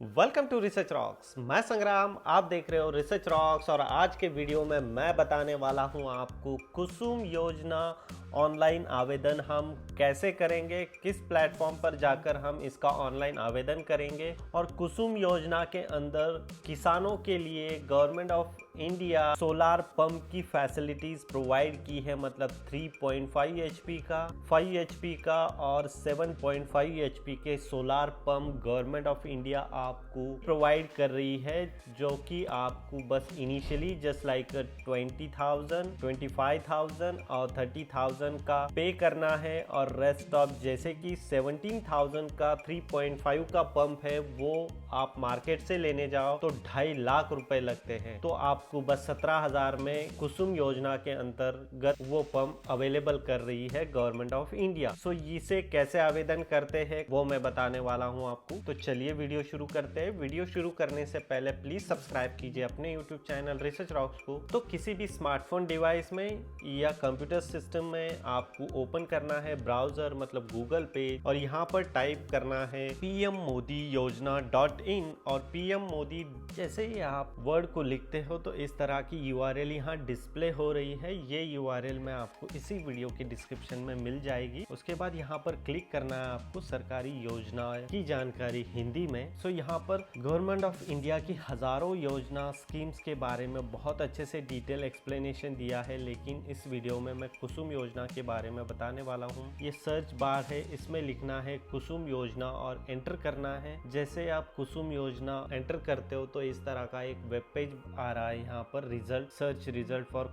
Welcome to research rocks. मैं संग्राम, आप देख रहे हो रिसर्च रॉक्स। और आज के वीडियो में मैं बताने वाला हूं आपको कुसुम योजना ऑनलाइन आवेदन हम कैसे करेंगे, किस प्लेटफॉर्म पर जाकर हम इसका ऑनलाइन आवेदन करेंगे। और कुसुम योजना के अंदर किसानों के लिए government of India solar pump की फैसिलिटीज प्रोवाइड की है, मतलब 3.5 एचपी का, 5 एचपी का और 7.5 एचपी के solar pump government of India आपको प्रोवाइड कर रही है, जो कि आपको बस इनिशियली जस्ट लाइक 20,000, 25,000 और 30,000 का पे करना है। और रेस्ट ऑफ जैसे कि 17,000 का 3.5 का पंप है, वो आप मार्केट से लेने जाओ तो 2.5 लाख रुपए लगते हैं। तो आपको बस 17,000 में कुसुम योजना के अंतर्गत वो पंप अवेलेबल कर रही है गवर्नमेंट ऑफ इंडिया। सो इसे कैसे आवेदन करते हैं वो मैं बताने वाला हूं आपको। तो चलिए वीडियो शुरू करते हैं। वीडियो शुरू करने से पहले प्लीज सब्सक्राइब कीजिए अपने यूट्यूब चैनल रिसर्च रॉक्स को। तो किसी भी स्मार्टफोन डिवाइस में या कंप्यूटर सिस्टम में आपको ओपन करना है ब्राउजर, मतलब गूगल पेज, और यहाँ पर टाइप करना है pmmodi.in। और पीएम मोदी जैसे ही आप वर्ड को लिखते हो तो इस तरह की यूआरएल यहाँ डिस्प्ले हो रही है। ये यूआरएल मैं आपको इसी वीडियो के डिस्क्रिप्शन में मिल जाएगी। उसके बाद यहाँ पर क्लिक करना है आपको सरकारी योजना की जानकारी हिंदी में। सो यहाँ पर गवर्नमेंट ऑफ इंडिया की हजारों योजना स्कीम्स के बारे में बहुत अच्छे से डिटेल एक्सप्लेनेशन दिया है, लेकिन इस वीडियो में मैं कुसुम योजना के बारे में बताने वाला हूँ। ये सर्च बार है, इसमें लिखना है कुसुम योजना और एंटर करना है। जैसे आप कुसुम योजना एंटर करते हो तो इस तरह का एक वेब पेज आ रहा है। यहाँ पर रिजल्ट, सर्च रिजल्ट फॉर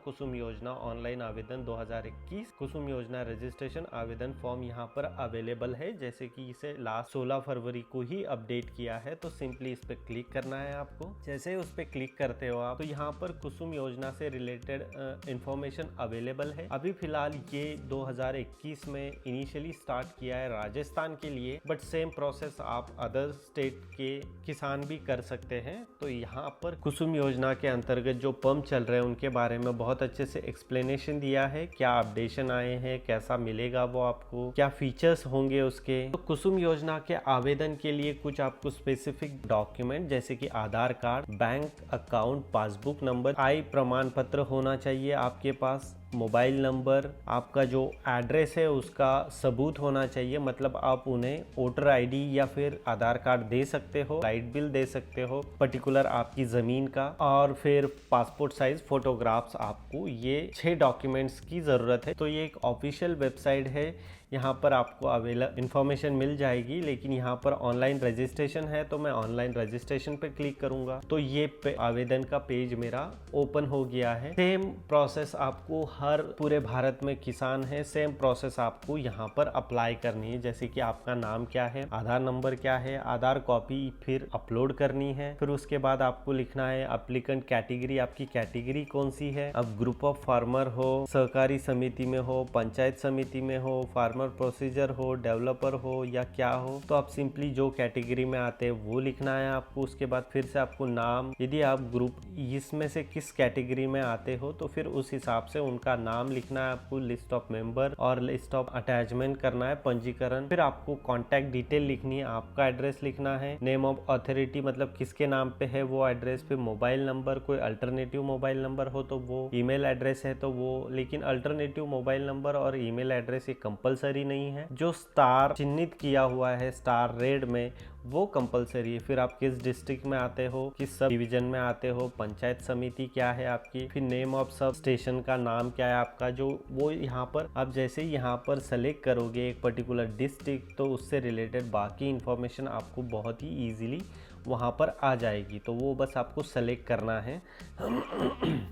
कुसुम योजना ऑनलाइन आवेदन 2021, कुसुम योजना रजिस्ट्रेशन आवेदन फॉर्म यहाँ पर अवेलेबल है। जैसे कि इसे लास्ट 16 फरवरी को ही अपडेट किया है, तो सिंपली इस पे क्लिक करना है आपको। जैसे उस पे क्लिक करते हो आप तो यहाँ पर कुसुम योजना से रिलेटेड इंफॉर्मेशन अवेलेबल है। अभी फिलहाल ये 2021 में इनिशियली स्टार्ट किया है राजस्थान के लिए, बट सेम प्रोसेस आप अदर स्टेट के किसान भी कर सकते हैं। तो यहाँ पर कुसुम योजना के अंतर्गत जो पंप चल रहे हैं उनके बारे में बहुत अच्छे से एक्सप्लेनेशन दिया है, क्या अपडेशन आए हैं, कैसा मिलेगा वो आपको, क्या फीचर्स होंगे उसके। तो कुसुम योजना के आवेदन के लिए कुछ आपको स्पेसिफिक डॉक्यूमेंट जैसे कि Aadhaar card, bank account, passbook number, आय प्रमाण पत्र होना चाहिए आपके पास, मोबाइल नंबर, आपका जो एड्रेस है उसका सबूत होना चाहिए, मतलब आप उन्हें वोटर आईडी या फिर आधार कार्ड दे सकते हो, लाइट बिल दे सकते हो पर्टिकुलर आपकी जमीन का, और फिर पासपोर्ट साइज फोटोग्राफ्स। आपको ये 6 डॉक्यूमेंट्स की जरूरत है। तो ये एक ऑफिशियल वेबसाइट है, यहाँ पर आपको अवेलेबल इंफॉर्मेशन मिल जाएगी। लेकिन यहाँ पर ऑनलाइन रजिस्ट्रेशन है तो मैं ऑनलाइन रजिस्ट्रेशन पे क्लिक करूंगा तो ये आवेदन का पेज मेरा ओपन हो गया है। सेम प्रोसेस आपको हर पूरे भारत में किसान है, सेम प्रोसेस आपको यहाँ पर अप्लाई करनी है। जैसे कि आपका नाम क्या है, आधार नंबर क्या है, आधार कॉपी फिर अपलोड करनी है। फिर उसके बाद आपको लिखना है एप्लीकेंट कैटेगरी, आपकी कैटेगरी कौन सी है। अब ग्रुप ऑफ फार्मर हो, सहकारी समिति में हो, पंचायत समिति में हो, फार्मर प्रोसीजर हो, डेवलपर हो या क्या हो, तो आप सिंपली जो कैटेगरी में आते हैं वो लिखना है आपको। उसके बाद फिर से आपको नाम, यदि आप ग्रुप इसमें से किस कैटेगरी में आते हो तो फिर उस हिसाब से उनका नाम लिखना है आपको, लिस्ट ऑफ मेंबर और लिस्ट ऑफ अटैचमेंट करना है, पंजीकरण। फिर आपको कॉन्टैक्ट डिटेल लिखनी है, आपका एड्रेस लिखना है, नेम ऑफ अथॉरिटी मतलब किसके नाम पे है वो एड्रेस, फिर मोबाइल नंबर, कोई अल्टरनेटिव मोबाइल नंबर हो तो वो, ईमेल एड्रेस है तो वो। लेकिन अल्टरनेटिव मोबाइल नंबर और ईमेल एड्रेस ये कंपलसरी नहीं है। जो स्टार चिन्हित किया हुआ है स्टार रेड में वो कंपलसरी है। फिर आप किस डिस्ट्रिक्ट में आते हो, किस सब डिवीजन में आते हो, पंचायत समिति क्या है आपकी, फिर नेम ऑफ सब स्टेशन का नाम क्या है आपका, जो वो यहाँ पर आप जैसे ही यहाँ पर सेलेक्ट करोगे एक पर्टिकुलर डिस्ट्रिक्ट तो उससे रिलेटेड बाकी इंफॉर्मेशन आपको बहुत ही इजीली वहाँ पर आ जाएगी। तो वो बस आपको सेलेक्ट करना है।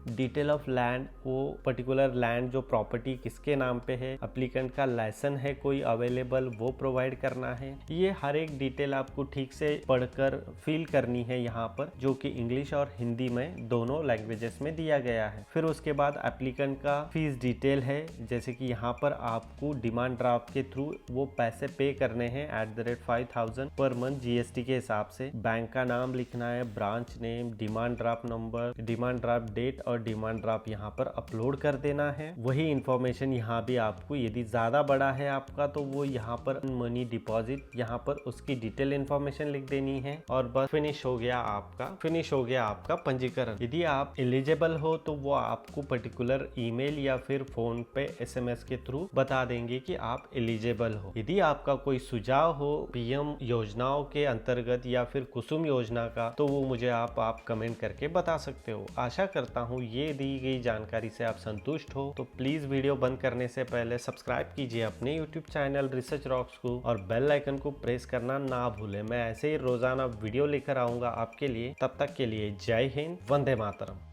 डिटेल ऑफ लैंड, वो पर्टिकुलर लैंड जो प्रॉपर्टी किसके नाम पे है, एप्लीकेंट का लाइसेंस है कोई अवेलेबल वो प्रोवाइड करना है। ये हर एक डिटेल आपको ठीक से पढ़कर फिल करनी है यहाँ पर, जो कि इंग्लिश और हिंदी में दोनों लैंग्वेजेस में दिया गया है। फिर उसके बाद एप्लीकेंट का फीस डिटेल है, जैसे कि यहाँ पर आपको डिमांड ड्राफ्ट के थ्रू वो पैसे पे करने हैं @5,000 पर मंथ जीएसटी के हिसाब से। बैंक का नाम लिखना है, branch name, demand draft number, demand draft date और डिमांड ड्राफ्ट यहाँ पर अपलोड कर देना है। वही इंफॉर्मेशन यहाँ भी आपको, यदि ज्यादा बड़ा है आपका तो वो यहाँ पर मनी डिपॉजिट, यहाँ पर उसकी डिटेल इन्फॉर्मेशन लिख देनी है और बस फिनिश हो गया आपका पंजीकरण। यदि आप एलिजिबल हो तो वो आपको पर्टिकुलर ईमेल या फिर फोन पे SMS के थ्रू बता देंगे कि आप एलिजिबल हो। यदि आपका कोई सुझाव हो PM योजनाओं के अंतर्गत या फिर कुसुम योजना का, तो वो मुझे आप कमेंट करके बता सकते हो। आशा करता हूँ ये दी गई जानकारी से आप संतुष्ट हो। तो प्लीज वीडियो बंद करने से पहले सब्सक्राइब कीजिए अपने YouTube चैनल रिसर्च रॉक्स को और बेल आइकन को प्रेस करना ना भूलें। मैं ऐसे ही रोजाना वीडियो लेकर आऊंगा आपके लिए। तब तक के लिए जय हिंद, वंदे मातरम।